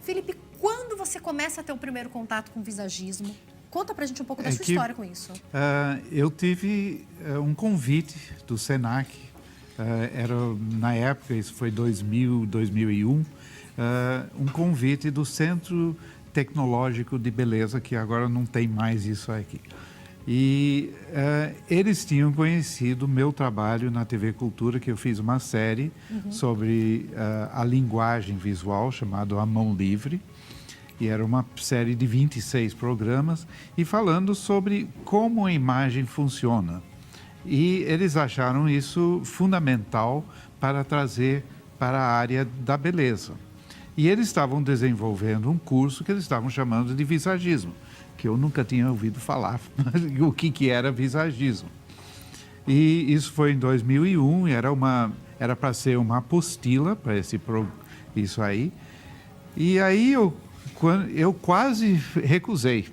Felipe, quando você começa a ter o primeiro contato com o visagismo? Conta pra gente um pouco da sua história com isso. Eu tive um convite do Senac, na época, isso foi 2000, 2001, um convite do Centro Tecnológico de Beleza, que agora não tem mais isso aqui. E eles tinham conhecido o meu trabalho na TV Cultura, que eu fiz uma série sobre a linguagem visual, chamada A Mão Livre. E era uma série de 26 programas, e falando sobre como a imagem funciona. E eles acharam isso fundamental para trazer para a área da beleza. E eles estavam desenvolvendo um curso que eles estavam chamando de visagismo, que eu nunca tinha ouvido falar o que era visagismo. E isso foi em 2001, e era para ser uma apostila para isso aí. E aí eu quase recusei.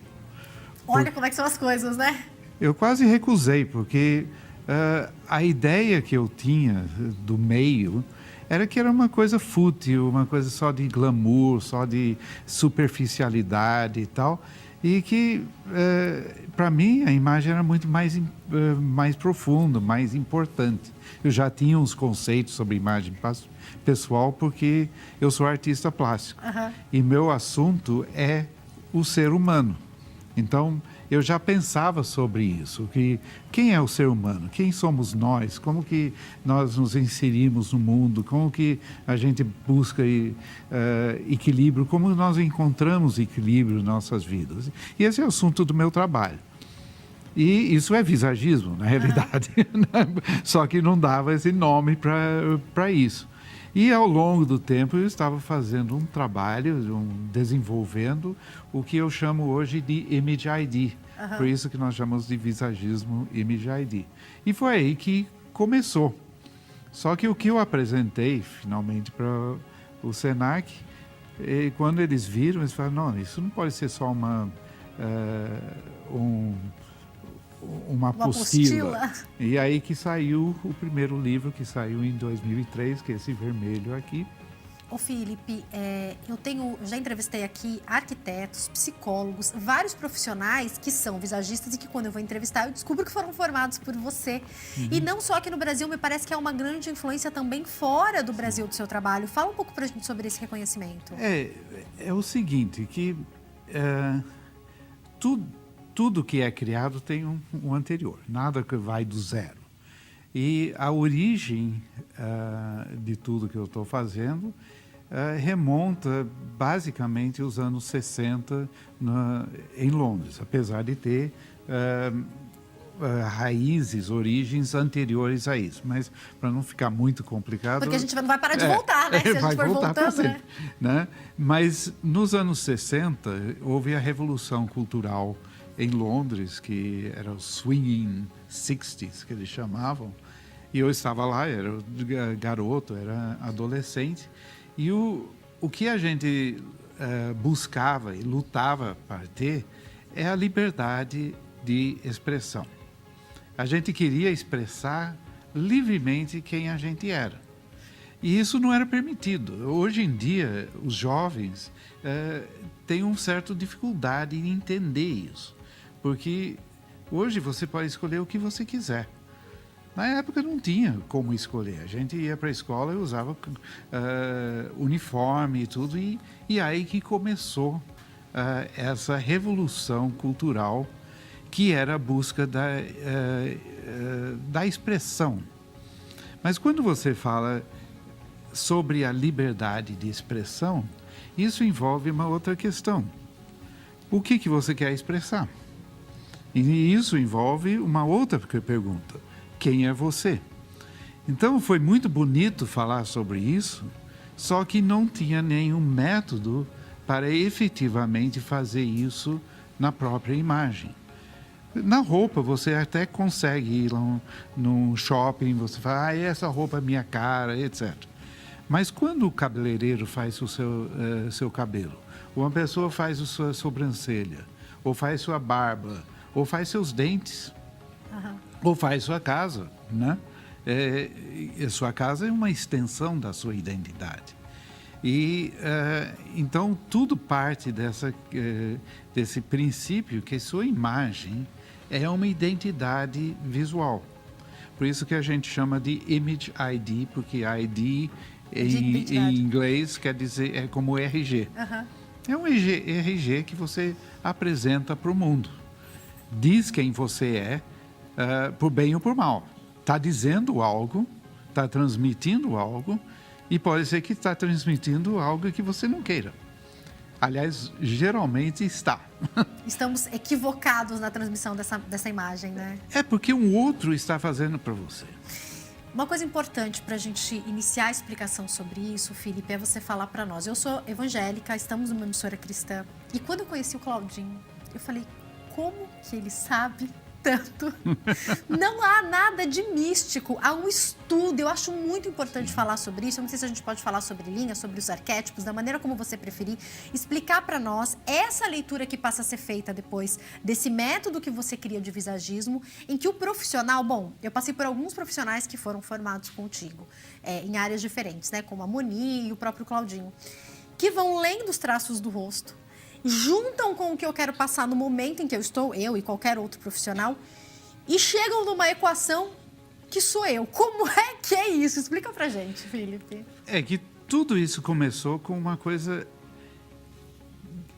Olha como é que são as coisas, né? Eu quase recusei, porque a ideia que eu tinha do meio era que era uma coisa fútil, uma coisa só de glamour, só de superficialidade e tal. E que, para mim, a imagem era muito mais profunda, mais importante. Eu já tinha uns conceitos sobre imagem pessoal, porque eu sou artista plástico. E meu assunto é o ser humano. Então, eu já pensava sobre isso, que quem é o ser humano? Quem somos nós? Como que nós nos inserimos no mundo? Como que a gente busca equilíbrio? Como nós encontramos equilíbrio em nossas vidas? E esse é o assunto do meu trabalho. E isso é visagismo, na realidade. Só que não dava esse nome para isso. E ao longo do tempo eu estava fazendo um trabalho, desenvolvendo o que eu chamo hoje de Image ID. Por isso que nós chamamos de visagismo Image ID. E foi aí que começou. Só que o que eu apresentei finalmente para o Senac, quando eles viram, eles falaram, não, isso não pode ser só uma apostila. E aí que saiu o primeiro livro, que saiu em 2003, que é esse vermelho aqui. Ô Felipe, já entrevistei aqui arquitetos, psicólogos, vários profissionais que são visagistas e que quando eu vou entrevistar eu descubro que foram formados por você. E não só aqui no Brasil, me parece que é uma grande influência também fora do Brasil do seu trabalho. Fala um pouco pra gente sobre esse reconhecimento. É o seguinte, que tudo que é criado tem um anterior, nada que vai do zero. E a origem de tudo que eu estou fazendo remonta basicamente aos anos 60 em Londres, apesar de ter origens anteriores a isso. Mas para não ficar muito complicado... Porque a gente não vai parar de voltar, né? Se a gente for voltando, né? Mas nos anos 60 houve a Revolução Cultural em Londres, que era o Swinging 60s, que eles chamavam. E eu estava lá, era garoto, era adolescente. E o que a gente buscava e lutava para ter é a liberdade de expressão. A gente queria expressar livremente quem a gente era. E isso não era permitido. Hoje em dia, os jovens têm uma certa dificuldade em entender isso. Porque hoje você pode escolher o que você quiser. Na época não tinha como escolher. A gente ia para a escola e usava uniforme e tudo. E aí que começou essa revolução cultural, que era a busca da expressão. Mas quando você fala sobre a liberdade de expressão, isso envolve uma outra questão. O que você quer expressar? E isso envolve uma outra pergunta. Quem é você? Então, foi muito bonito falar sobre isso, só que não tinha nenhum método para efetivamente fazer isso na própria imagem. Na roupa, você até consegue ir num shopping, você fala, essa roupa é minha cara, etc. Mas quando o cabeleireiro faz o seu cabelo, ou uma pessoa faz a sua sobrancelha, ou faz sua barba, ou faz seus dentes, ou faz sua casa, né? Sua casa é uma extensão da sua identidade. E, então, tudo parte desse princípio que sua imagem é uma identidade visual. Por isso que a gente chama de Image ID, porque ID em inglês quer dizer, é como RG. É um RG que você apresenta para o mundo. Diz quem você é, por bem ou por mal. Está dizendo algo, está transmitindo algo, e pode ser que está transmitindo algo que você não queira. Aliás, geralmente está. Estamos equivocados na transmissão dessa imagem, né? É porque um outro está fazendo para você. Uma coisa importante para a gente iniciar a explicação sobre isso, Felipe, é você falar para nós. Eu sou evangélica, estamos numa emissora cristã. E quando eu conheci o Claudinho, eu falei, como que ele sabe tanto? Não há nada de místico, há um estudo. Eu acho muito importante falar sobre isso. Eu não sei se a gente pode falar sobre linhas, sobre os arquétipos, da maneira como você preferir. Explicar para nós essa leitura que passa a ser feita depois desse método que você cria de visagismo, em que o profissional... Bom, eu passei por alguns profissionais que foram formados contigo, em áreas diferentes, né? Como a Moni e o próprio Claudinho, que vão lendo os traços do rosto, juntam com o que eu quero passar no momento em que eu estou, eu e qualquer outro profissional, e chegam numa equação que sou eu. Como é que é isso? Explica pra gente, Felipe. É que tudo isso começou com uma coisa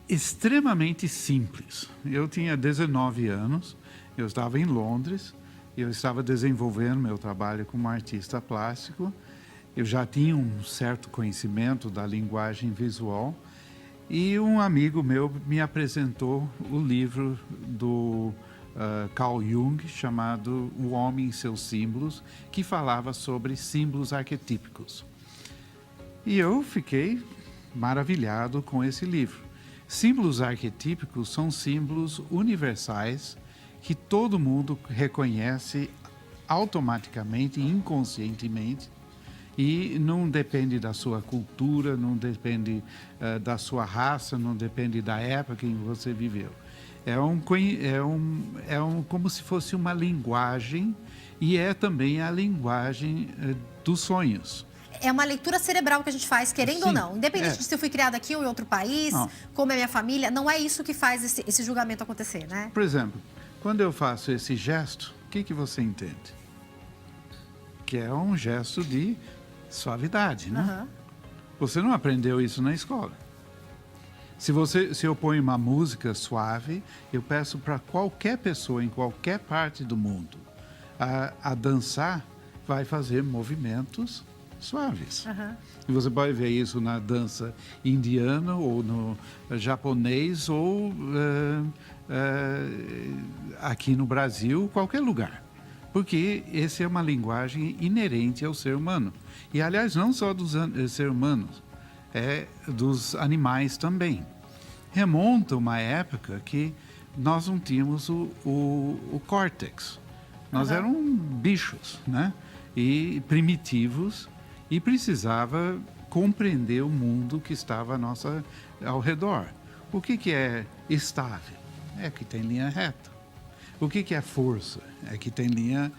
extremamente simples. Eu tinha 19 anos, eu estava em Londres, eu estava desenvolvendo meu trabalho como artista plástico, eu já tinha um certo conhecimento da linguagem visual, e um amigo meu me apresentou o livro do Carl Jung, chamado O Homem e Seus Símbolos, que falava sobre símbolos arquetípicos. E eu fiquei maravilhado com esse livro. Símbolos arquetípicos são símbolos universais que todo mundo reconhece automaticamente, inconscientemente, e não depende da sua cultura, não depende da sua raça, não depende da época em que você viveu. Como se fosse uma linguagem, e é também a linguagem dos sonhos. É uma leitura cerebral que a gente faz, querendo ou não. Independente de se eu fui criada aqui ou em outro país, como é minha família, não é isso que faz esse julgamento acontecer, né? Por exemplo, quando eu faço esse gesto, o que você entende? Que é um gesto de suavidade, né? Você não aprendeu isso na escola. Se eu ponho uma música suave, eu peço para qualquer pessoa em qualquer parte do mundo a dançar, vai fazer movimentos suaves. E você pode ver isso na dança indiana ou no japonês ou aqui no Brasil, qualquer lugar. Porque essa é uma linguagem inerente ao ser humano. E, aliás, não só dos seres humanos, dos animais também. Remonta uma época que nós não tínhamos o córtex. Nós éramos bichos, né? E primitivos, e precisava compreender o mundo que estava ao redor. O que é estável? É que tem linha reta. O que é força? É que tem linha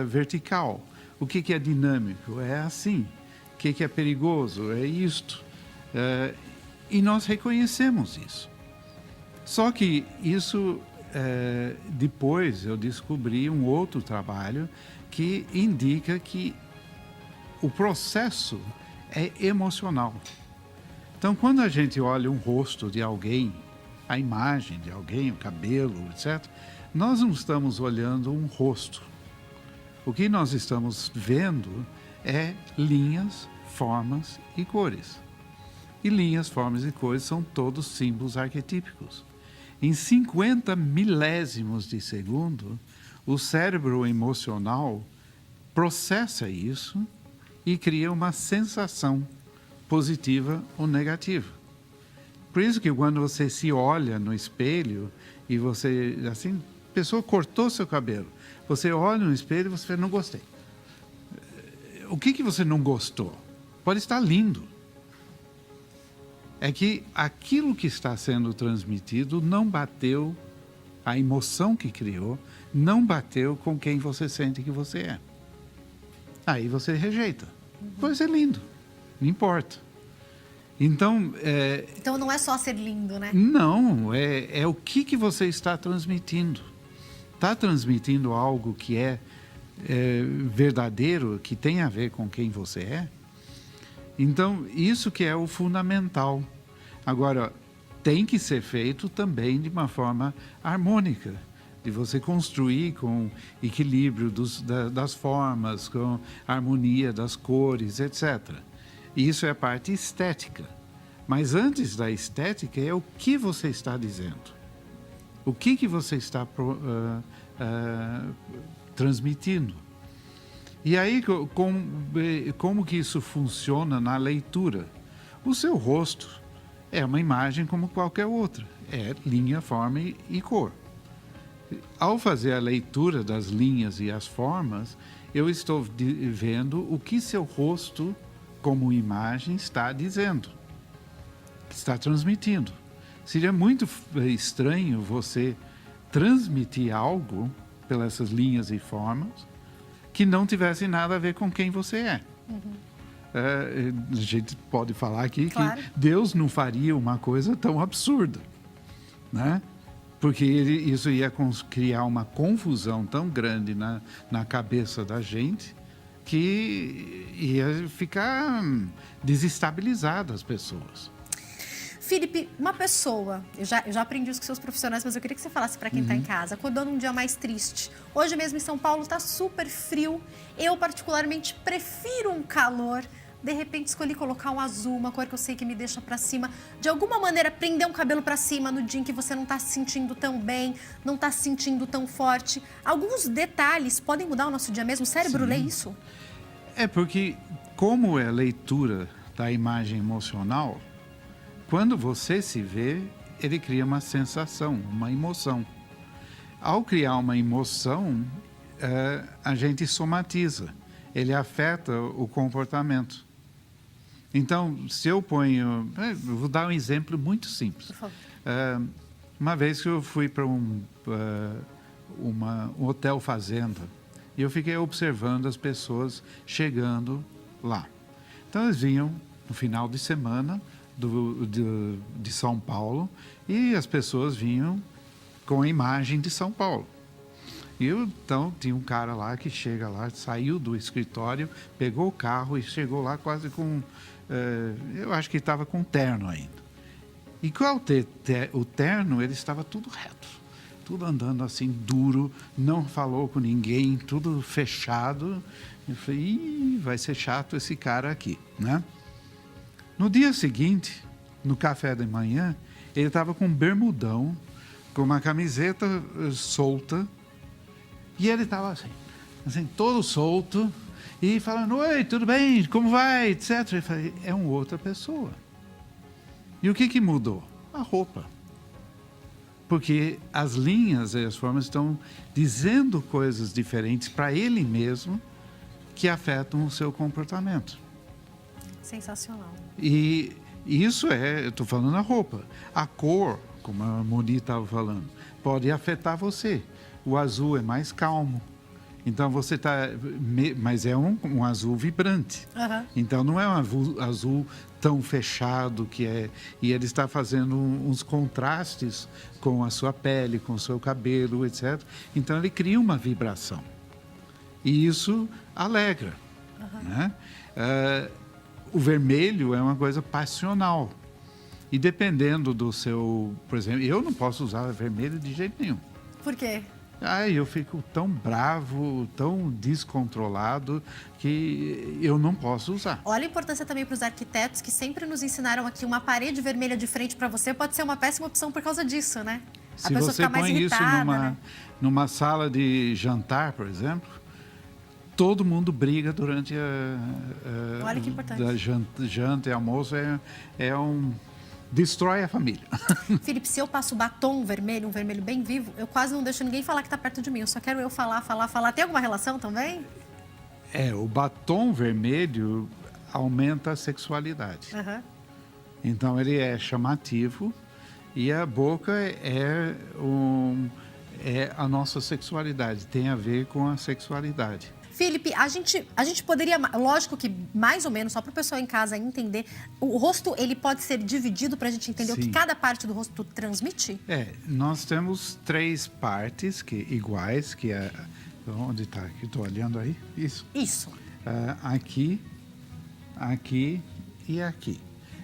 vertical. O que é dinâmico? É assim. O que é perigoso? É isto. E nós reconhecemos isso. Só que isso, depois eu descobri um outro trabalho que indica que o processo é emocional. Então, quando a gente olha um rosto de alguém, a imagem de alguém, o cabelo, etc., nós não estamos olhando um rosto. O que nós estamos vendo é linhas, formas e cores. E linhas, formas e cores são todos símbolos arquetípicos. Em 50 milésimos de segundo, o cérebro emocional processa isso e cria uma sensação positiva ou negativa. Por isso que quando você se olha no espelho e você, assim, a pessoa cortou seu cabelo, você olha no espelho e você fala, não gostei. O que você não gostou? Pode estar lindo. É que aquilo que está sendo transmitido não bateu, a emoção que criou, não bateu com quem você sente que você é. Aí você rejeita. Pode ser lindo, não importa. Então, Então não é só ser lindo, né? não, é o que você está transmitindo. Está transmitindo algo que é verdadeiro, que tem a ver com quem você é? Então, isso que é o fundamental. Agora, tem que ser feito também de uma forma harmônica, de você construir com equilíbrio das formas, com harmonia das cores, etc. Isso é a parte estética. Mas antes da estética é o que você está dizendo. O que você está transmitindo. E aí, como que isso funciona na leitura? O seu rosto é uma imagem como qualquer outra. É linha, forma e cor. Ao fazer a leitura das linhas e as formas, eu estou vendo o que seu rosto, como imagem, está dizendo, está transmitindo. Seria muito estranho você transmitir algo pelas essas linhas e formas que não tivesse nada a ver com quem você é. A gente pode falar aqui claro. Que Deus não faria uma coisa tão absurda, né? Porque isso ia criar uma confusão tão grande na cabeça da gente que ia ficar desestabilizada as pessoas. Felipe, uma pessoa, eu já aprendi isso com seus profissionais, mas eu queria que você falasse para quem está em casa, acordou num dia mais triste. Hoje mesmo em São Paulo está super frio, eu particularmente prefiro um calor. De repente escolhi colocar um azul, uma cor que eu sei que me deixa para cima. De alguma maneira, prender um cabelo para cima no dia em que você não está se sentindo tão bem, não está se sentindo tão forte. Alguns detalhes podem mudar o nosso dia mesmo. O cérebro lê isso? É porque, como é a leitura da imagem emocional, quando você se vê, ele cria uma sensação, uma emoção. Ao criar uma emoção, a gente somatiza. Ele afeta o comportamento. Então, se eu ponho... Eu vou dar um exemplo muito simples. Por favor. Uma vez que eu fui para um hotel fazenda, e eu fiquei observando as pessoas chegando lá. Então, eles vinham no final de semana de São Paulo, e as pessoas vinham com a imagem de São Paulo. E então tinha um cara lá que chega lá, saiu do escritório, pegou o carro e chegou lá quase com... eu acho que estava com terno ainda. E com o terno, ele estava tudo reto. Tudo andando assim, duro, não falou com ninguém, tudo fechado. Eu falei, ih, vai ser chato esse cara aqui, né? No dia seguinte, no café da manhã, ele estava com um bermudão, com uma camiseta solta, e ele estava assim, todo solto, e falando, oi, tudo bem, como vai, etc. Eu falei, é uma outra pessoa. E o que mudou? A roupa. Porque as linhas e as formas estão dizendo coisas diferentes para ele mesmo que afetam o seu comportamento. Sensacional. E isso eu estou falando a roupa. A cor, como a Moni estava falando, pode afetar você. O azul é mais calmo. Então você está... Mas é um azul vibrante. Uhum. Então não é um azul tão fechado que é... E ele está fazendo uns contrastes com a sua pele, com o seu cabelo, etc. Então ele cria uma vibração. E isso alegra. Uhum. Né? O vermelho é uma coisa passional. E dependendo do seu... Por exemplo, eu não posso usar vermelho de jeito nenhum. Por quê? Eu fico tão bravo, tão descontrolado, que eu não posso usar. Olha a importância também para os arquitetos que sempre nos ensinaram aqui, uma parede vermelha de frente para você pode ser uma péssima opção por causa disso, né? A Se pessoa você fica mais põe isso irritada, né? numa sala de jantar, por exemplo, todo mundo briga durante Olha que importante. a janta e almoço. Destrói a família. Felipe, se eu passo batom vermelho, um vermelho bem vivo, eu quase não deixo ninguém falar que está perto de mim. Eu só quero eu falar. Tem alguma relação também? O batom vermelho aumenta a sexualidade. Uhum. Então, ele é chamativo e a boca é a nossa sexualidade, tem a ver com a sexualidade. Felipe, a gente poderia, lógico que mais ou menos, só para o pessoal em casa entender, o rosto ele pode ser dividido para a gente entender o que cada parte do rosto transmite? Nós temos 3 partes iguais, que é... Onde está? Estou olhando aí? Isso. Aqui, aqui e aqui.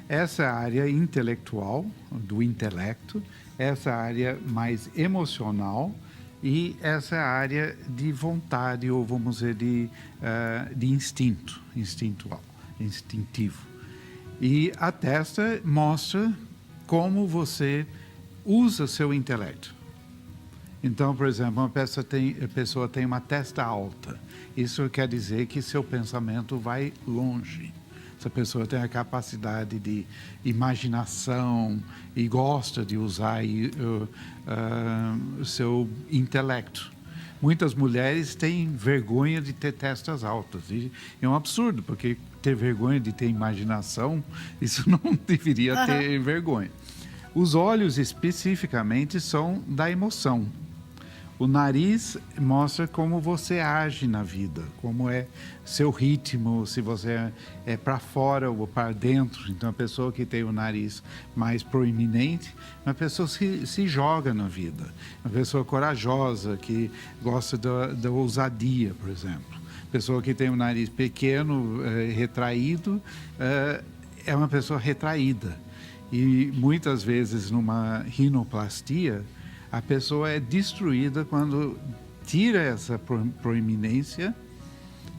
Essa é a área intelectual, do intelecto, essa área mais emocional e essa é a área de vontade, ou vamos dizer, de instintivo. E a testa mostra como você usa seu intelecto. Então, por exemplo, a pessoa tem uma testa alta. Isso quer dizer que seu pensamento vai longe. Essa pessoa tem a capacidade de imaginação e gosta de usar o seu intelecto. Muitas mulheres têm vergonha de ter testas altas. E é um absurdo, porque ter vergonha de ter imaginação, isso não deveria ter vergonha. Os olhos, especificamente, são da emoção. O nariz mostra como você age na vida, como é seu ritmo, se você é para fora ou para dentro. Então, a pessoa que tem o nariz mais proeminente, é uma pessoa que se joga na vida. Uma pessoa corajosa, que gosta da ousadia, por exemplo. Pessoa que tem o nariz pequeno, retraído, é uma pessoa retraída. E muitas vezes, numa rinoplastia, a pessoa é destruída quando tira essa proeminência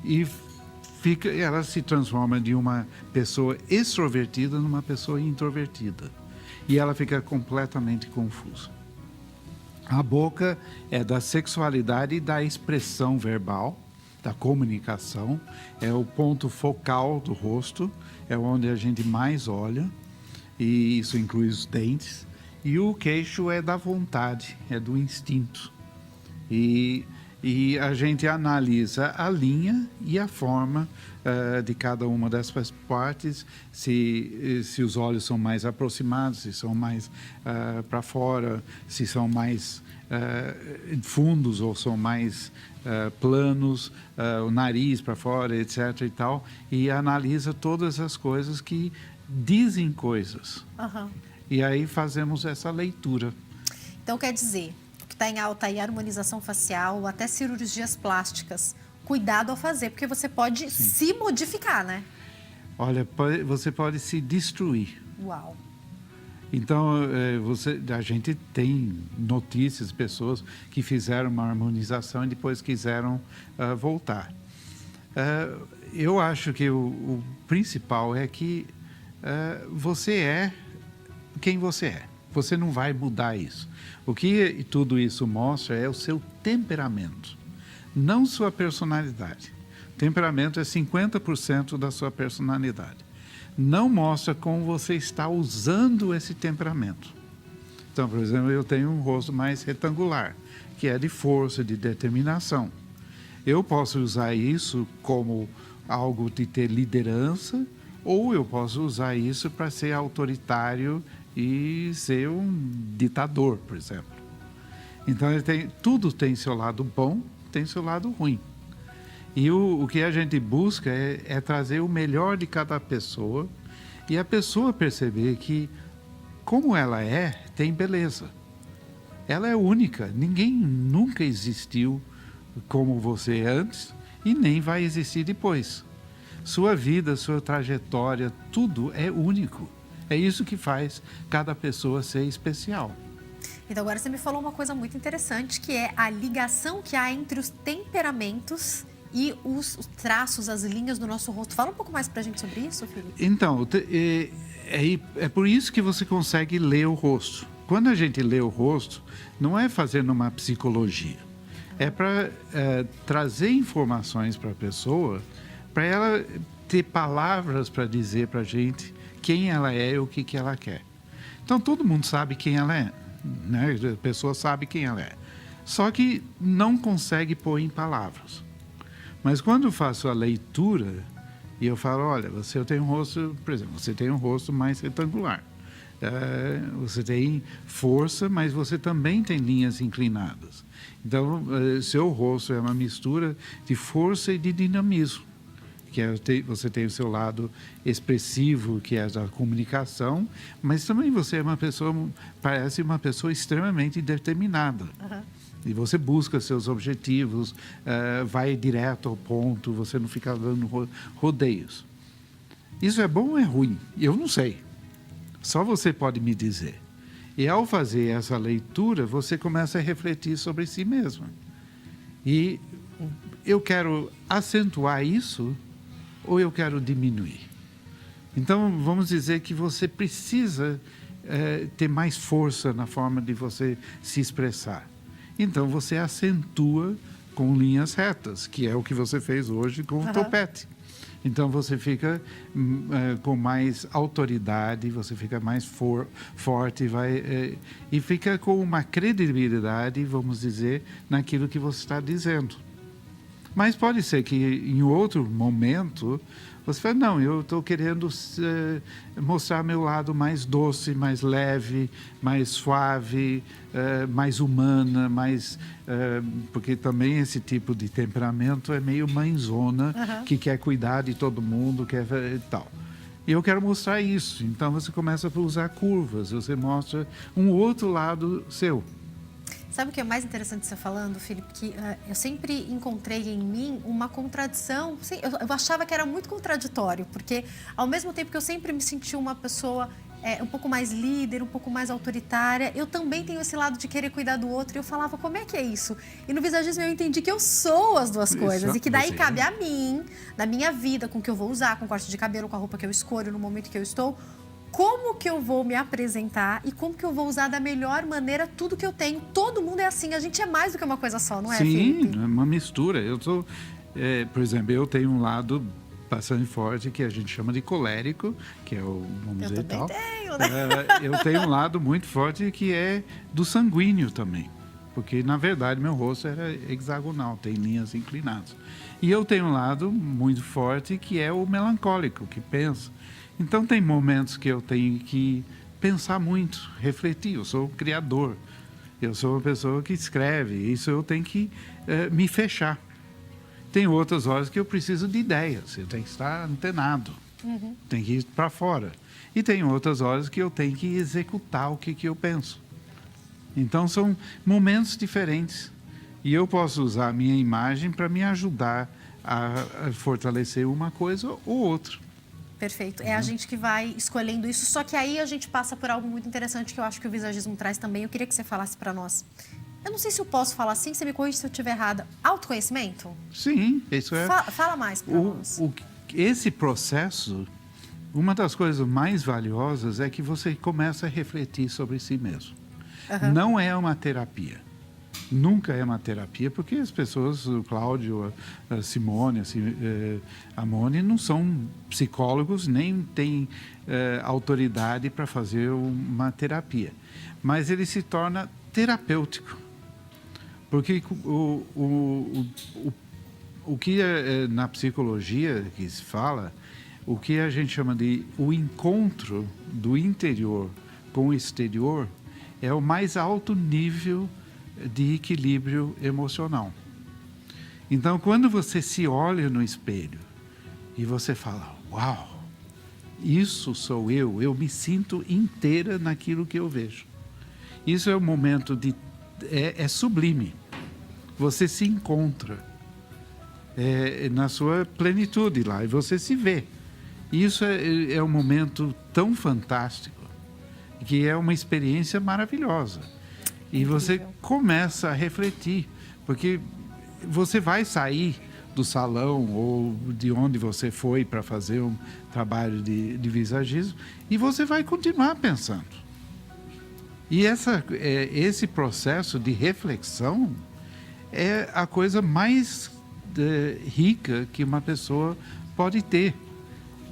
e ela se transforma de uma pessoa extrovertida numa pessoa introvertida. E ela fica completamente confusa. A boca é da sexualidade e da expressão verbal, da comunicação. É o ponto focal do rosto, é onde a gente mais olha, e isso inclui os dentes. E o queixo é da vontade, é do instinto. E a gente analisa a linha e a forma de cada uma dessas partes, se os olhos são mais aproximados, se são mais para fora, se são mais fundos ou são mais planos, o nariz para fora, etc. e tal. E analisa todas as coisas que dizem coisas. E aí fazemos essa leitura. Então, quer dizer, o que está em alta aí, harmonização facial, até cirurgias plásticas. Cuidado ao fazer, porque você pode se modificar, né? Olha, você pode se destruir. Uau! Então, a gente tem notícias de pessoas que fizeram uma harmonização e depois quiseram voltar. Eu acho que o principal é que você é quem você é. Você não vai mudar isso. O que tudo isso mostra é o seu temperamento, não sua personalidade. Temperamento é 50% da sua personalidade. Não mostra como você está usando esse temperamento. Então, por exemplo, eu tenho um rosto mais retangular, que é de força, de determinação. Eu posso usar isso como algo de ter liderança, ou eu posso usar isso para ser autoritário e ser um ditador, por exemplo. Então, tudo tem seu lado bom, tem seu lado ruim. E o que a gente busca é trazer o melhor de cada pessoa e a pessoa perceber que, como ela é, tem beleza. Ela é única. Ninguém nunca existiu como você antes e nem vai existir depois. Sua vida, sua trajetória, tudo é único. É isso que faz cada pessoa ser especial. Então, agora você me falou uma coisa muito interessante, que é a ligação que há entre os temperamentos e os traços, as linhas do nosso rosto. Fala um pouco mais pra gente sobre isso, Felipe. Então, é por isso que você consegue ler o rosto. Quando a gente lê o rosto, não é fazendo uma psicologia. É para trazer informações para a pessoa, para ela ter palavras para dizer para a gente quem ela é e o que ela quer. Então, todo mundo sabe quem ela é, né? A pessoa sabe quem ela é. Só que não consegue pôr em palavras. Mas quando eu faço a leitura e eu falo, olha, você tem um rosto, por exemplo, você tem um rosto mais retangular. você tem força, mas você também tem linhas inclinadas. Então, seu rosto é uma mistura de força e de dinamismo, que você tem o seu lado expressivo, que é a comunicação, mas também você é parece uma pessoa extremamente determinada. Uhum. E você busca seus objetivos, vai direto ao ponto, você não fica dando rodeios. Isso é bom ou é ruim? Eu não sei. Só você pode me dizer. E ao fazer essa leitura, você começa a refletir sobre si mesmo. E eu quero acentuar isso ou eu quero diminuir? Então, vamos dizer que você precisa ter mais força na forma de você se expressar. Então, você acentua com linhas retas, que é o que você fez hoje com o topete. Então, você fica com mais autoridade, você fica mais forte e fica com uma credibilidade, vamos dizer, naquilo que você está dizendo. Mas pode ser que em outro momento você fale, não, eu estou querendo mostrar meu lado mais doce, mais leve, mais suave, mais humana, porque também esse tipo de temperamento é meio mãezona, que quer cuidar de todo mundo, quer tal. E eu quero mostrar isso. Então você começa a usar curvas, você mostra um outro lado seu. Sabe o que é mais interessante você falando, Felipe? Que eu sempre encontrei em mim uma contradição. Eu achava que era muito contraditório, porque ao mesmo tempo que eu sempre me senti uma pessoa um pouco mais líder, um pouco mais autoritária, eu também tenho esse lado de querer cuidar do outro. E eu falava, como é que é isso? E no visagismo eu entendi que eu sou as duas coisas. E que daí cabe a mim, na minha vida, com o que eu vou usar, com o corte de cabelo, com a roupa que eu escolho, no momento que eu estou, como que eu vou me apresentar e como que eu vou usar da melhor maneira tudo que eu tenho. Todo mundo é assim, a gente é mais do que uma coisa só, não é, Felipe? Sim, é uma mistura. Por exemplo, eu tenho um lado bastante forte que a gente chama de colérico, que é o, vamos dizer, tal. Tenho, né? Eu tenho um lado muito forte que é do sanguíneo também, porque na verdade meu rosto era hexagonal, tem linhas inclinadas. E eu tenho um lado muito forte que é o melancólico, que pensa. Então, tem momentos que eu tenho que pensar muito, refletir. Eu sou o criador, eu sou uma pessoa que escreve, isso eu tenho que me fechar. Tem outras horas que eu preciso de ideias, eu tenho que estar antenado, tenho que ir para fora. E tem outras horas que eu tenho que executar o que eu penso. Então, são momentos diferentes. E eu posso usar a minha imagem para me ajudar a fortalecer uma coisa ou outra. Perfeito. É a gente que vai escolhendo isso, só que aí a gente passa por algo muito interessante que eu acho que o visagismo traz também. Eu queria que você falasse para nós. Eu não sei se eu posso falar assim, você me corrige se eu estiver errada. Autoconhecimento? Sim, isso é... Fala mais para nós. Esse processo, uma das coisas mais valiosas é que você começa a refletir sobre si mesmo. Não é uma terapia. Nunca é uma terapia, porque as pessoas, o Cláudio, a Simone, a Mone, não são psicólogos, nem têm autoridade para fazer uma terapia. Mas ele se torna terapêutico. Porque o que na psicologia que se fala, o que a gente chama de o encontro do interior com o exterior, é o mais alto nível de equilíbrio emocional. Então, quando você se olha no espelho e você fala, uau, isso sou eu me sinto inteira naquilo que eu vejo. Isso é um momento é sublime. Você se encontra na sua plenitude lá e você se vê. Isso é um momento tão fantástico que é uma experiência maravilhosa. E você começa a refletir, porque você vai sair do salão ou de onde você foi para fazer um trabalho de visagismo e você vai continuar pensando. E esse processo de reflexão é a coisa mais rica que uma pessoa pode ter,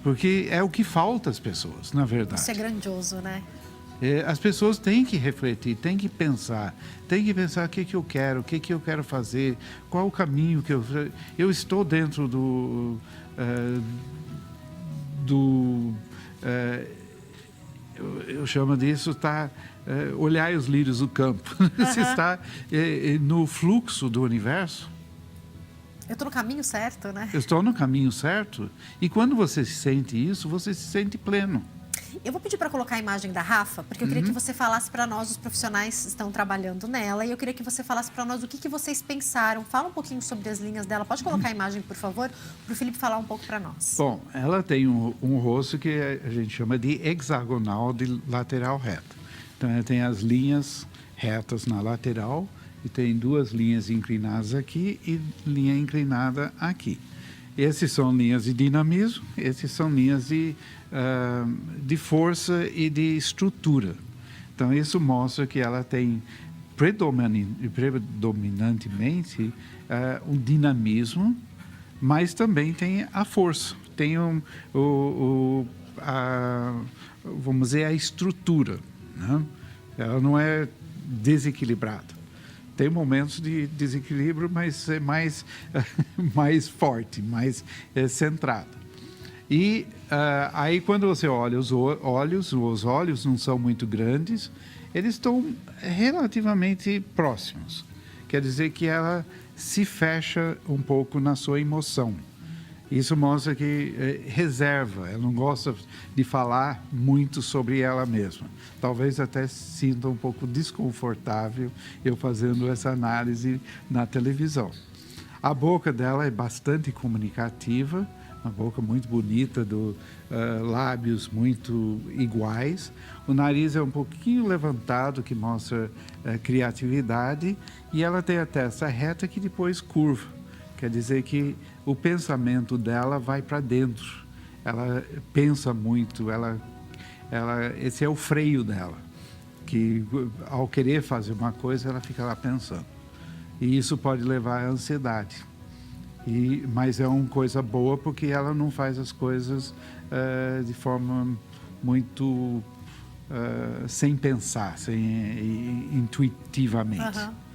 porque é o que falta às pessoas, na verdade. Isso é grandioso, né? As pessoas têm que refletir, têm que pensar o que eu quero, o que eu quero fazer, qual o caminho que eu estou dentro eu chamo disso, olhar os lírios do campo. Você está no fluxo do universo. Eu estou no caminho certo, né? Eu estou no caminho certo. E quando você sente isso, você se sente pleno. Eu vou pedir para colocar a imagem da Rafa, porque eu queria que você falasse para nós, os profissionais que estão trabalhando nela, e eu queria que você falasse para nós o que vocês pensaram. Fala um pouquinho sobre as linhas dela. Pode colocar a imagem, por favor, para o Felipe falar um pouco para nós. Bom, ela tem um rosto que a gente chama de hexagonal de lateral reta. Então, ela tem as linhas retas na lateral e tem 2 linhas inclinadas aqui e linha inclinada aqui. Esses são linhas de dinamismo, esses são linhas de força e de estrutura. Então, isso mostra que ela tem predominantemente um dinamismo, mas também tem a força, tem vamos dizer, a estrutura, né? Ela não é desequilibrada. Tem momentos de desequilíbrio, mas é mais forte, mais centrada. E aí, quando você olha os olhos não são muito grandes, eles estão relativamente próximos. Quer dizer que ela se fecha um pouco na sua emoção. Isso mostra que reserva, ela não gosta de falar muito sobre ela mesma. Talvez até se sinta um pouco desconfortável eu fazendo essa análise na televisão. A boca dela é bastante comunicativa, uma boca muito bonita, lábios muito iguais. O nariz é um pouquinho levantado, que mostra criatividade, e ela tem a testa reta que depois curva. Quer dizer que o pensamento dela vai para dentro. Ela pensa muito, esse é o freio dela, que ao querer fazer uma coisa, ela fica lá pensando. E isso pode levar à ansiedade. Mas é uma coisa boa porque ela não faz as coisas de forma muito sem pensar, intuitivamente. Uhum.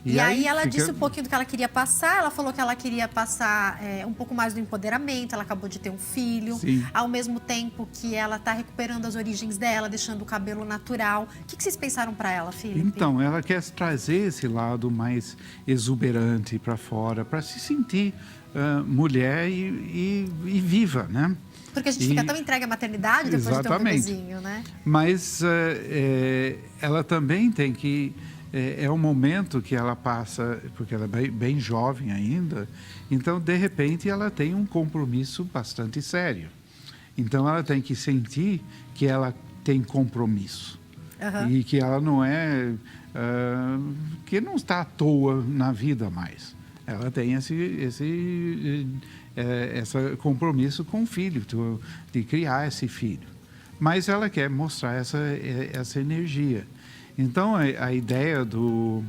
E aí ela disse um pouquinho do que ela queria passar. Ela falou que ela queria passar um pouco mais do empoderamento. Ela acabou de ter um filho. Sim. Ao mesmo tempo que ela está recuperando as origens dela, deixando o cabelo natural. O que vocês pensaram para ela, Felipe? Então, ela quer trazer esse lado mais exuberante para fora, para se sentir mulher e viva, né? Porque a gente fica tão entregue à maternidade depois de ter um bebezinho, né? Mas ela também tem que... É um momento que ela passa, porque ela é bem jovem ainda, então, de repente, ela tem um compromisso bastante sério. Então, ela tem que sentir que ela tem compromisso. Uhum. E que ela não que não está à toa na vida mais. Ela tem esse compromisso com o filho, de criar esse filho. Mas ela quer mostrar essa energia. Então, a ideia do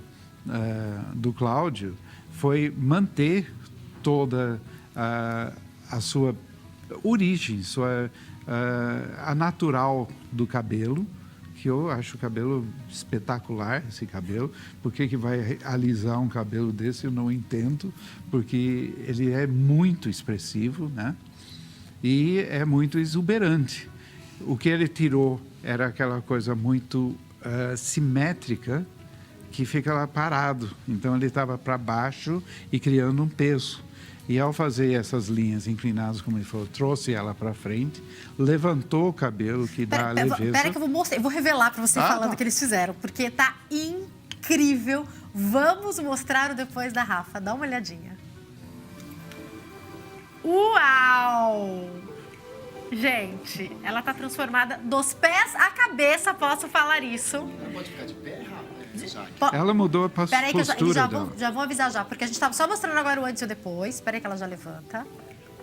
Cláudio foi manter toda a sua origem, a natural do cabelo, que eu acho o cabelo espetacular, esse cabelo. Por que vai alisar um cabelo desse, eu não entendo, porque ele é muito expressivo, né? E é muito exuberante. O que ele tirou era aquela coisa muito... simétrica, que fica lá parado. Então, ele estava para baixo e criando um peso. E ao fazer essas linhas inclinadas, como ele falou, trouxe ela para frente, levantou o cabelo, que dá leveza. Espera que eu vou mostrar, eu vou revelar para você falando o que eles fizeram, porque tá incrível. Vamos mostrar o depois da Rafa. Dá uma olhadinha. Uau! Gente, ela tá transformada dos pés à cabeça, posso falar isso. Ela pode ficar de pé, Ela mudou a postura. Peraí que já vou avisar já, porque a gente tava só mostrando agora o antes e o depois. Peraí que ela já levanta.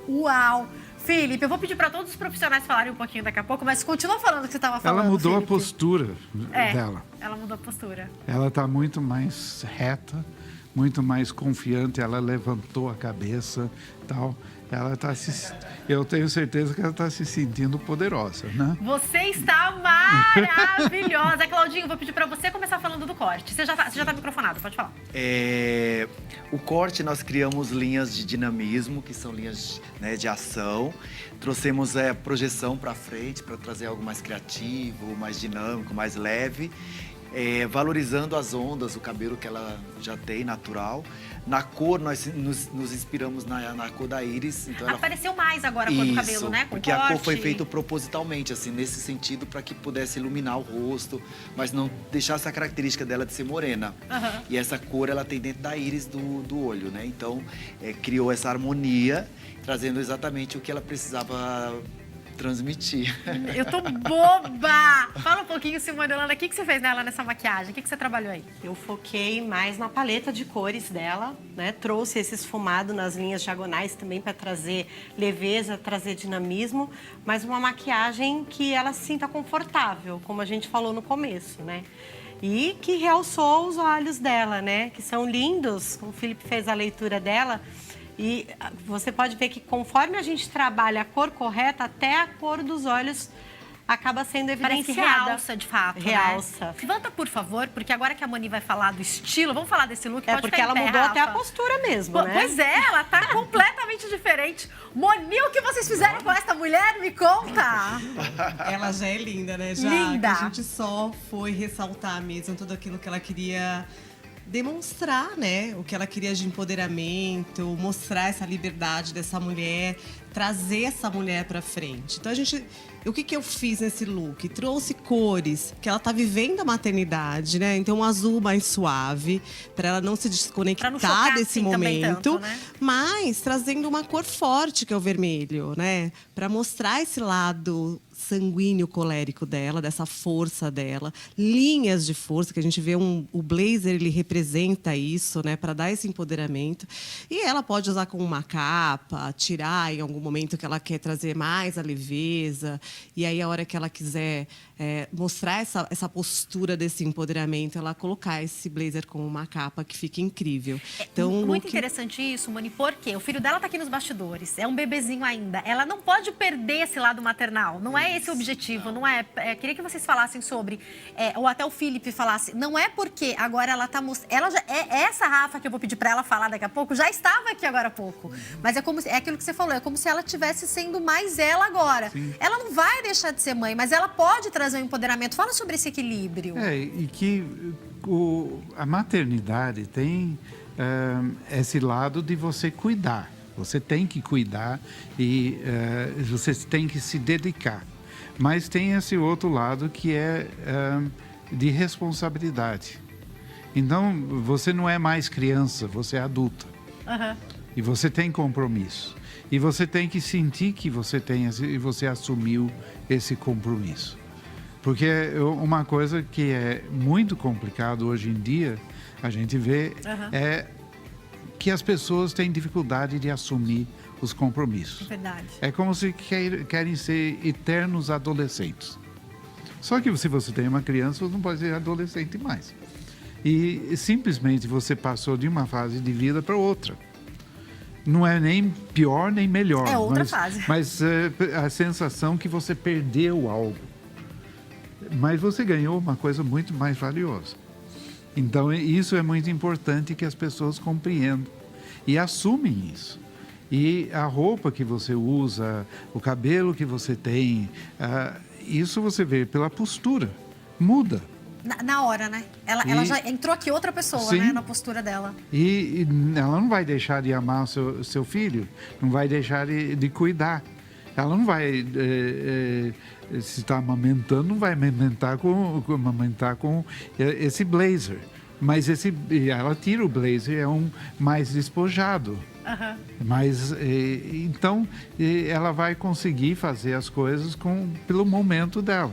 Uau! Felipe, eu vou pedir para todos os profissionais falarem um pouquinho daqui a pouco, mas continua falando o que você estava falando, Ela mudou Felipe. a postura dela. Ela mudou a postura. Ela está muito mais reta, muito mais confiante. Ela levantou a cabeça, tal. Eu tenho certeza que ela está se sentindo poderosa, né? Você está maravilhosa. Claudinho, vou pedir para você começar falando do corte. Você já tá microfonado, pode falar. O corte, nós criamos linhas de dinamismo, que são linhas, né, de ação. Trouxemos a projeção para frente, para trazer algo mais criativo, mais dinâmico, mais leve. Valorizando as ondas, o cabelo que ela já tem, natural. Na cor, nós nos inspiramos na cor da íris. Então apareceu mais agora a cor do cabelo, né? Com porque corte. a cor foi feita propositalmente, assim, nesse sentido, para que pudesse iluminar o rosto, mas não deixasse a característica dela de ser morena. Uhum. E essa cor, ela tem dentro da íris do olho, né? Então, criou essa harmonia, trazendo exatamente o que ela precisava transmitir. Eu tô boba! Fala um pouquinho, Simone Holanda, o que você fez nela nessa maquiagem? O que você trabalhou aí? Eu foquei mais na paleta de cores dela, né? Trouxe esse esfumado nas linhas diagonais também para trazer leveza, trazer dinamismo, mas uma maquiagem que ela se sinta confortável, como a gente falou no começo, né? E que realçou os olhos dela, né? Que são lindos, o Felipe fez a leitura dela. E você pode ver que conforme a gente trabalha a cor correta, até a cor dos olhos acaba sendo evidenciada. Parece que realça, de fato, realça. Né? Levanta, por favor, porque agora que a Moni vai falar do estilo, vamos falar desse look, pode porque ficar ela em pé, mudou Rafa. até a postura mesmo, né? Pois é, ela tá completamente diferente. Moni, o que vocês fizeram com essa mulher? Me conta! Ela já é linda, né? Já Linda! Que a gente só foi ressaltar mesmo tudo aquilo que ela queria demonstrar, né? O que ela queria de empoderamento, mostrar essa liberdade dessa mulher, trazer essa mulher pra frente. Então o que eu fiz nesse look? Trouxe cores, que ela tá vivendo a maternidade, né? Então um azul mais suave, para ela não se desconectar desse assim, momento, tanto, né? mas trazendo uma cor forte, que é o vermelho, né? Para mostrar esse lado sanguíneo colérico dela, dessa força dela, linhas de força que a gente vê o blazer, ele representa isso, né, para dar esse empoderamento. E ela pode usar com uma capa, tirar em algum momento que ela quer trazer mais a leveza, e aí a hora que ela quiser mostrar essa postura desse empoderamento, ela colocar esse blazer com uma capa que fica incrível. Então, muito interessante isso, Moni, porque o filho dela tá aqui nos bastidores, é um bebezinho ainda, ela não pode perder esse lado maternal, não é esse o objetivo, não é? Queria que vocês falassem sobre, ou até o Felipe falasse, não é porque agora ela tá mostrando, ela já essa Rafa que eu vou pedir para ela falar daqui a pouco, já estava aqui agora há pouco, mas é aquilo que você falou, é como se ela estivesse sendo mais ela agora. Sim. Ela não vai deixar de ser mãe, mas ela pode trazer um empoderamento. Fala sobre esse equilíbrio. E que a maternidade tem esse lado de você cuidar. Você tem que cuidar e você tem que se dedicar. Mas tem esse outro lado que é de responsabilidade. Então, você não é mais criança, você é adulta. Uhum. E você tem compromisso. E você tem que sentir que você assumiu esse compromisso. Porque uma coisa que é muito complicado hoje em dia, a gente vê, é que as pessoas têm dificuldade de assumir os compromissos. Verdade. É como se querem ser eternos adolescentes. Só que se você tem uma criança, você não pode ser adolescente mais. E simplesmente você passou de uma fase de vida para outra. Não é nem pior nem melhor. É outra fase. Mas a sensação que você perdeu algo. Mas você ganhou uma coisa muito mais valiosa. Então, isso é muito importante que as pessoas compreendam e assumem isso. E a roupa que você usa, o cabelo que você tem, isso você vê pela postura. Muda. Na hora, né? Ela já entrou aqui outra pessoa, sim, né? Na postura dela. E ela não vai deixar de amar o seu filho, não vai deixar de cuidar. Ela não vai, se está amamentando, não vai amamentar com esse blazer. Mas ela tira o blazer, é um mais despojado. Uhum. Mas, então, ela vai conseguir fazer as coisas pelo momento dela.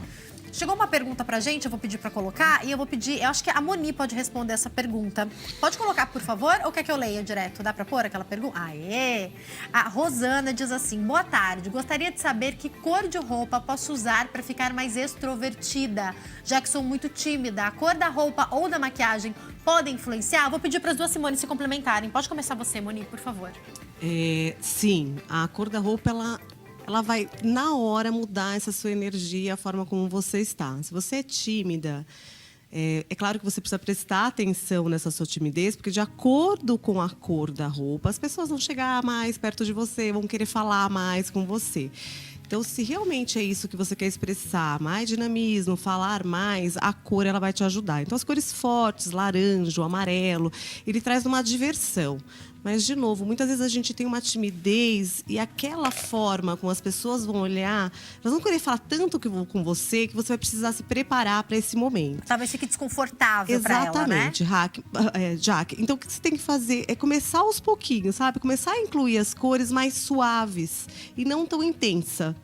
Chegou uma pergunta pra gente, eu vou pedir pra colocar, e eu vou pedir, eu acho que a Moni pode responder essa pergunta. Pode colocar, por favor, ou quer que eu leia direto? Dá pra pôr aquela pergunta? Aê! A Rosana diz assim, boa tarde, gostaria de saber que cor de roupa posso usar pra ficar mais extrovertida, já que sou muito tímida. A cor da roupa ou da maquiagem podem influenciar? Vou pedir para as duas Simone se complementarem. Pode começar você, Moni, por favor. Sim, a cor da roupa, ela vai, na hora, mudar essa sua energia, a forma como você está. Se você é tímida, é claro que você precisa prestar atenção nessa sua timidez, porque de acordo com a cor da roupa, as pessoas vão chegar mais perto de você, vão querer falar mais com você. Então, se realmente é isso que você quer expressar, mais dinamismo, falar mais, a cor ela vai te ajudar. Então, as cores fortes, laranja, amarelo, ele traz uma diversão. Mas, de novo, muitas vezes a gente tem uma timidez e aquela forma como as pessoas vão olhar, elas vão querer falar tanto com você que você vai precisar se preparar para esse momento. Talvez fique desconfortável para ela, né? Exatamente, Jaque. Então, o que você tem que fazer é começar aos pouquinhos, sabe? Começar a incluir as cores mais suaves e não tão intensa.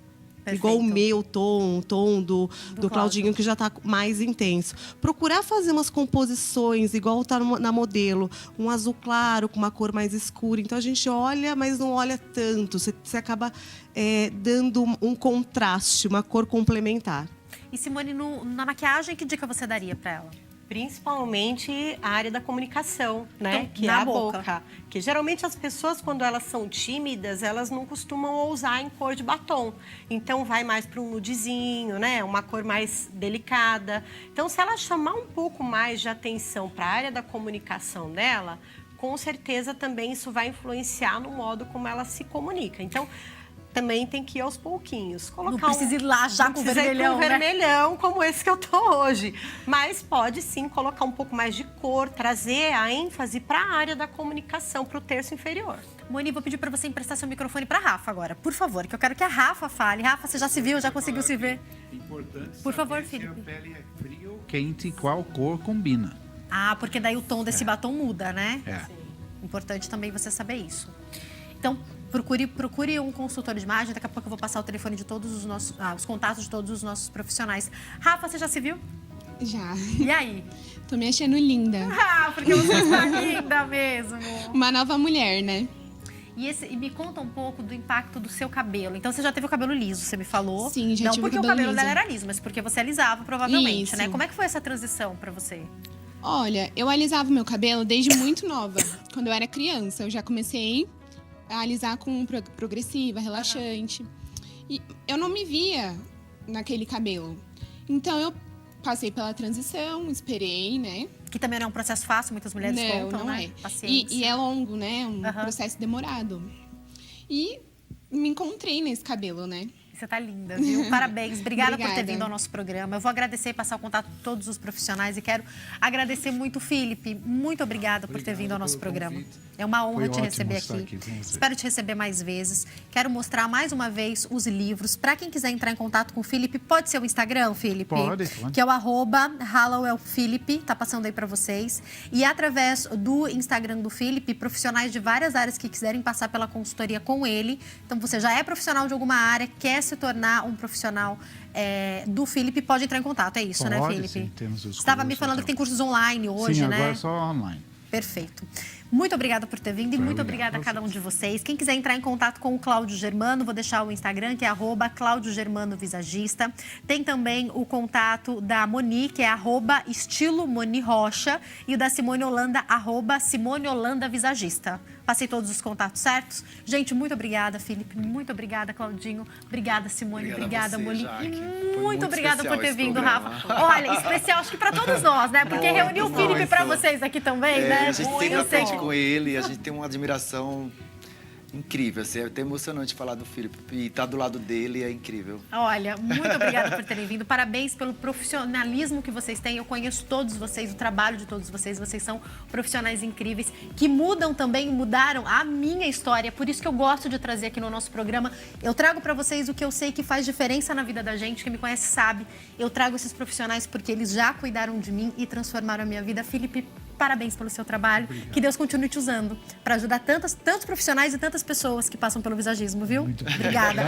Perfeito. Igual o meu tom do Claudinho, que já está mais intenso. Procurar fazer umas composições, igual tá na modelo. Um azul claro, com uma cor mais escura. Então, a gente olha, mas não olha tanto. Você acaba dando um contraste, uma cor complementar. E, Simone, na maquiagem, que dica você daria para ela? Principalmente a área da comunicação, né? Então, que é na a boca. boca. Que geralmente as pessoas, quando elas são tímidas, elas não costumam usar em cor de batom. Então, vai mais para um nudezinho, né? Uma cor mais delicada. Então, se ela chamar um pouco mais de atenção para a área da comunicação dela, com certeza também isso vai influenciar no modo como ela se comunica. Então, também tem que ir aos pouquinhos. Não precisa ir lá já com vermelhão, né? Vermelhão como esse que eu tô hoje. Mas pode sim colocar um pouco mais de cor, trazer a ênfase para a área da comunicação, para o terço inferior. Moni, vou pedir para você emprestar seu microfone para Rafa agora, por favor, que eu quero que a Rafa fale. Rafa, você já se viu, já conseguiu se ver? Importante Por favor, saber se Felipe. a pele é fria ou quente e qual cor combina. Ah, porque daí o tom desse batom muda, né? É. Importante também você saber isso. Então, procure um consultor de imagem. Daqui a pouco eu vou passar o telefone de todos os nossos, os contatos de todos os nossos profissionais. Rafa, você já se viu? Já. E aí? Tô me achando linda. Ah, porque você está linda mesmo. Uma nova mulher, né? E me conta um pouco do impacto do seu cabelo. Então, você já teve o cabelo liso, você me falou. Sim, já Não tive o porque cabelo o cabelo liso. dela era liso, mas porque você alisava, provavelmente, Isso. né? Como é que foi essa transição pra você? Olha, eu alisava meu cabelo desde muito nova. Quando eu era criança, eu já comecei a alisar com progressiva, relaxante. E eu não me via naquele cabelo. Então, eu passei pela transição, esperei, né? Que também não é um processo fácil, muitas mulheres contam, não né? é. Paciência. E é longo, né? Um Aham. processo demorado. E me encontrei nesse cabelo, né? Você tá linda, viu? Parabéns. Obrigada por ter Obrigada. vindo ao nosso programa. Eu vou agradecer e passar o contato de todos os profissionais. E quero agradecer muito o Felipe. Muito obrigada por ter vindo ao nosso pelo programa. convite. É uma honra Foi te ótimo receber estar aqui. aqui com você. Espero te receber mais vezes. Quero mostrar mais uma vez os livros. Para quem quiser entrar em contato com o Felipe, pode ser o Instagram, Felipe? Pode. Que é o @HallowellFelipe, tá passando aí para vocês. E através do Instagram do Felipe, profissionais de várias áreas que quiserem passar pela consultoria com ele. Então, você já é profissional de alguma área, quer se tornar um profissional do Felipe, pode entrar em contato. É isso, né, Pode, Felipe? sim, temos os Estava me cursos, falando que tem cursos online hoje, Sim, né? agora é só online. Perfeito. Muito obrigada por ter vindo e muito obrigada a cada um de vocês. Quem quiser entrar em contato com o Cláudio Germano, vou deixar o Instagram, que é @CláudioGermanoVisagista. Tem também o contato da Moni, que é @estiloMoniRocha, e o da Simone Holanda, @SimoneHolandaVisagista. Passei todos os contatos certos. Gente, muito obrigada, Felipe. Muito obrigada, Claudinho. Obrigada, Simone. Obrigada, Obrigado a você, Moni. Jaque. Foi Muito obrigada especial por ter esse vindo, programa. Rafa. Olha, especial acho que para todos nós, né? Porque reuniu o Felipe para vocês aqui também, né? A gente sempre Eu sei aprende com ele, a gente tem uma admiração incrível. Assim, é até emocionante falar do Felipe. E estar do lado dele é incrível. Olha, muito obrigada por terem vindo. Parabéns pelo profissionalismo que vocês têm. Eu conheço todos vocês, o trabalho de todos vocês. Vocês são profissionais incríveis que mudam também, mudaram a minha história. Por isso que eu gosto de trazer aqui no nosso programa. Eu trago para vocês o que eu sei que faz diferença na vida da gente. Quem me conhece sabe. Eu trago esses profissionais porque eles já cuidaram de mim e transformaram a minha vida. Felipe, parabéns pelo seu trabalho. Obrigado. Que Deus continue te usando para ajudar tantos profissionais e tantas pessoas que passam pelo visagismo, viu? Muito obrigada.